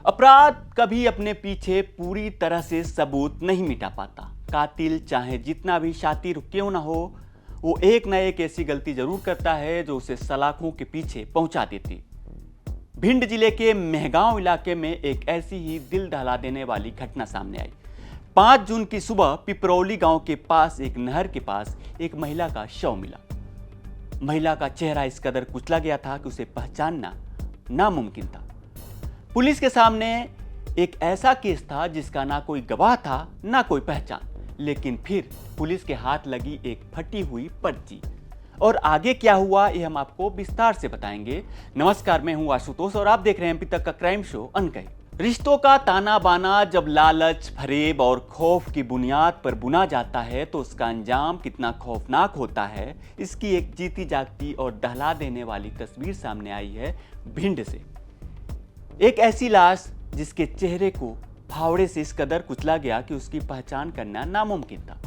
अपराध कभी अपने पीछे पूरी तरह से सबूत नहीं मिटा पाता। कातिल चाहे जितना भी शातिर क्यों ना हो, वो एक न एक ऐसी गलती जरूर करता है जो उसे सलाखों के पीछे पहुंचा देती। भिंड जिले के मेहगांव इलाके में एक ऐसी ही दिल दहला देने वाली घटना सामने आई। 5 जून की सुबह पिपरौली गांव के पास एक नहर के पास एक महिला का शव मिला। महिला का चेहरा इस कदर कुचला गया था कि उसे पहचानना नामुमकिन था। पुलिस के सामने एक ऐसा केस था जिसका ना कोई गवाह था ना कोई पहचान, लेकिन फिर पुलिस के हाथ लगी एक फटी हुई पर्ची। और आगे क्या हुआ ये हम आपको विस्तार से बताएंगे। नमस्कार, मैं हूं आशुतोष और आप देख रहे हैं अभी तक का क्राइम शो अनकही। रिश्तों का ताना बाना जब लालच, फरेब और खौफ की बुनियाद पर बुना जाता है तो उसका अंजाम कितना खौफनाक होता है, इसकी एक जीती जागती और दहला देने वाली तस्वीर सामने आई है भिंड से। एक ऐसी लाश जिसके चेहरे को फावड़े से इस कदर कुचला गया कि उसकी पहचान करना नामुमकिन था।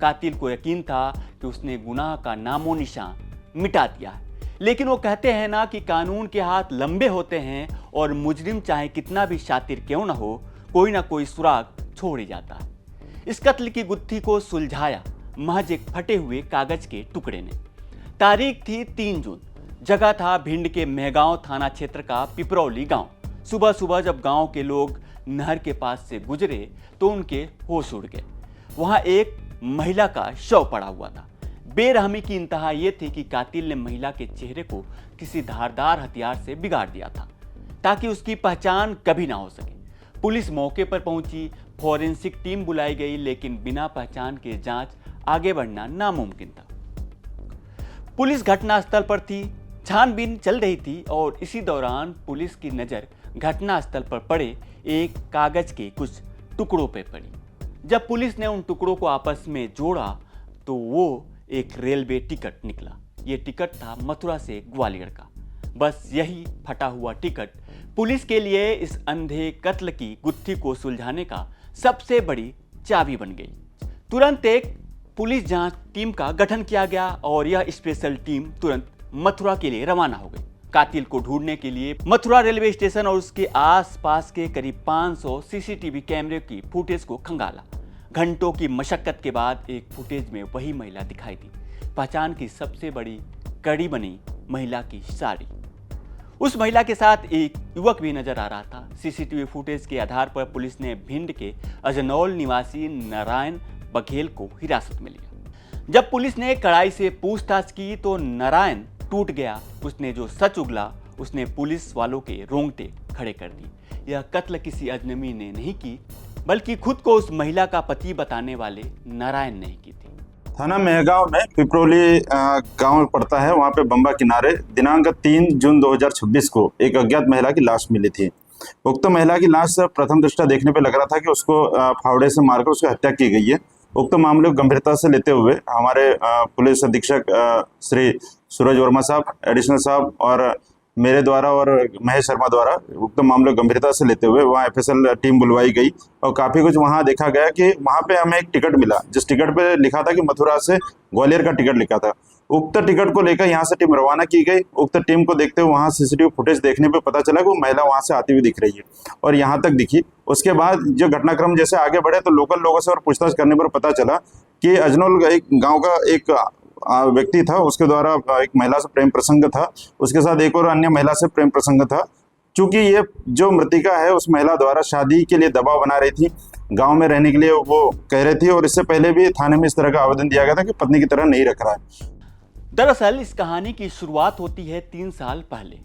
कातिल को यकीन था कि उसने गुनाह का नामो निशान मिटा दिया है, लेकिन वो कहते हैं ना कि कानून के हाथ लंबे होते हैं और मुजरिम चाहे कितना भी शातिर क्यों ना हो, कोई ना कोई सुराग छोड़ ही जाता है। इस कत्ल की गुत्थी को सुलझाया महज एक फटे हुए कागज के टुकड़े ने। तारीख थी 3 जून, जगह था भिंड के मेहगांव थाना क्षेत्र का पिपरौली गांव। सुबह सुबह जब गांव के लोग नहर के पास से गुजरे तो उनके होश उड़ गए। वहां एक महिला का शव पड़ा हुआ था। बेरहमी की इंतहा यह थी कि कातिल ने महिला के चेहरे को किसी धारदार हथियार से बिगाड़ दिया था ताकि उसकी पहचान कभी ना हो सके। पुलिस मौके पर पहुंची, फॉरेंसिक टीम बुलाई गई, लेकिन बिना पहचान के जांच आगे बढ़ना नामुमकिन था। पुलिस घटनास्थल पर थी, छानबीन चल रही थी और इसी दौरान पुलिस की नज़र घटनास्थल पर पड़े एक कागज के कुछ टुकड़ों पे पड़ी। जब पुलिस ने उन टुकड़ों को आपस में जोड़ा तो वो एक रेलवे टिकट निकला। ये टिकट था मथुरा से ग्वालियर का। बस यही फटा हुआ टिकट पुलिस के लिए इस अंधे कत्ल की गुत्थी को सुलझाने का सबसे बड़ी चाबी बन गई। तुरंत एक पुलिस जांच टीम का गठन किया गया और यह स्पेशल टीम तुरंत मथुरा के लिए रवाना हो गई। कातिल को ढूंढने के लिए मथुरा रेलवे स्टेशन और उसके आसपास के करीब 500 सीसीटीवी कैमरे की फुटेज को खंगाला। घंटों की मशक्कत के बाद एक फुटेज में वही महिला दिखाई दी। पहचान की सबसे बड़ी कड़ी बनी महिला की साड़ी। उस महिला के साथ एक युवक भी नजर आ रहा था। सीसीटीवी फुटेज के आधार पर पुलिस ने भिंड के अजनौल निवासी नारायण बघेल को हिरासत में लिया। जब पुलिस ने कड़ाई से पूछताछ की तो नारायण टूट गया। उसने जो सच उगला उसने पुलिस वालों के रोंगटे खड़े कर दिए। यह कत्ल किसी अजनबी ने नहीं की, बल्कि खुद को उस महिला का पति बताने वाले नारायण ने की थी। थाना मेहगांव में पिपरौली गांव पड़ता है। वहां पे बंबा किनारे दिनांक 3 जून 2026 को एक अज्ञात महिला की लाश मिली थी। उक्त महिला की लाश प्रथम दृष्टया देखने पे लग रहा था कि उसको फावड़े से मारकर उसकी हत्या की गई है। उक्त मामले को गंभीरता से लेते हुए हमारे पुलिस अधीक्षक श्री सूरज वर्मा साहब, एडिशनल साहब और मेरे द्वारा और महेश शर्मा द्वारा उक्त मामले को गंभीरता से लेते हुए वहाँ एफएसएल टीम बुलवाई गई और काफ़ी कुछ वहाँ देखा गया कि वहाँ पे हमें एक टिकट मिला, जिस टिकट पे लिखा था कि मथुरा से ग्वालियर का टिकट लिखा था। उक्त टिकट को लेकर यहाँ से टीम रवाना की गई। उक्त टीम को देखते हुए वहाँ सीसीटीवी फुटेज देखने पे पता चला कि वो महिला वहाँ से आती हुई दिख रही है और यहाँ तक दिखी। उसके बाद जो घटनाक्रम जैसे आगे बढ़े तो लोकल लोगों से और पूछताछ करने पर पता चला कि अजनौल एक गाँव का एक व्यक्ति था, उसके द्वारा एक महिला से प्रेम प्रसंग था। उसके साथ एक और अन्य महिला से प्रेम प्रसंग था। चूंकि ये जो मृतिका है उस महिला द्वारा शादी के लिए दबाव बना रही थी, गांव में रहने के लिए वो कह रही थी और इससे पहले भी थाने में इस तरह का आवेदन दिया गया था कि पत्नी की तरह नहीं रख रहा है। दरअसल इस कहानी की शुरुआत होती है 3 साल पहले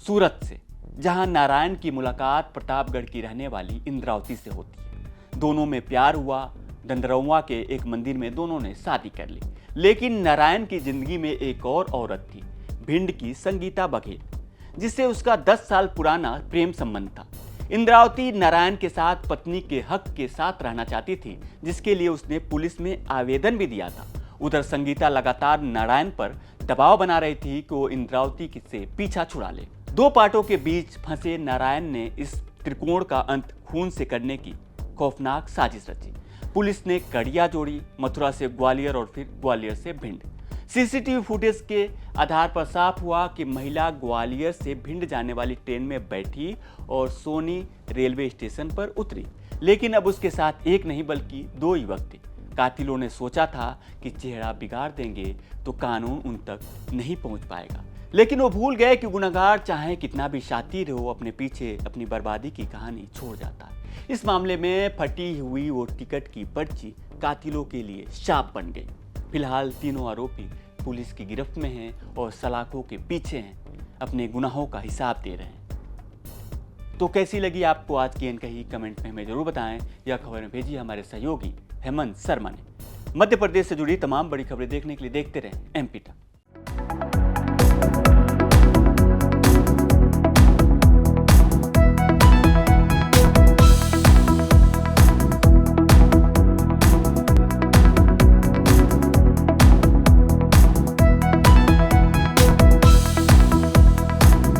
सूरत से, जहां नारायण की मुलाकात प्रतापगढ़ की रहने वाली इंद्रावती से होती है। दोनों में प्यार हुआ। दंडरौवा के एक मंदिर में दोनों ने शादी कर ली। लेकिन नारायण की जिंदगी में एक और औरत थी, भिंड की संगीता बघेल, जिससे उसका 10 साल पुराना प्रेम संबंध था। इंद्रावती नारायण के साथ पत्नी के हक के साथ रहना चाहती थी, जिसके लिए उसने पुलिस में आवेदन भी दिया था। उधर संगीता लगातार नारायण पर दबाव बना रही थी कि वो इंद्रावती से पीछा छुड़ा ले। 2 पार्टों के बीच फंसे नारायण ने इस त्रिकोण का अंत खून से करने की खौफनाक साजिश रची। पुलिस ने कड़ियां जोड़ी, मथुरा से ग्वालियर और फिर ग्वालियर से भिंड। सीसीटीवी फुटेज के आधार पर साफ हुआ कि महिला ग्वालियर से भिंड जाने वाली ट्रेन में बैठी और सोनी रेलवे स्टेशन पर उतरी, लेकिन अब उसके साथ एक नहीं बल्कि 2 युवक थे। कातिलों ने सोचा था कि चेहरा बिगाड़ देंगे तो कानून उन तक नहीं पहुंच पाएगा, लेकिन वो भूल गए कि गुनहगार चाहे कितना भी शातिर हो, अपने पीछे अपनी बर्बादी की कहानी छोड़ जाता है। इस मामले में फटी हुई वो टिकट की पर्ची कातिलों के लिए शाप बन गई। फिलहाल तीनों आरोपी पुलिस की गिरफ्त में हैं और सलाखों के पीछे हैं, अपने गुनाहों का हिसाब दे रहे हैं। तो कैसी लगी आपको आज की अनकही, कमेंट में हमें जरूर बताएं। यह खबर भेजी हमारे सहयोगी हेमंत शर्मा ने। मध्य प्रदेश से जुड़ी तमाम बड़ी खबरें देखने के लिए देखते रहें MP तक।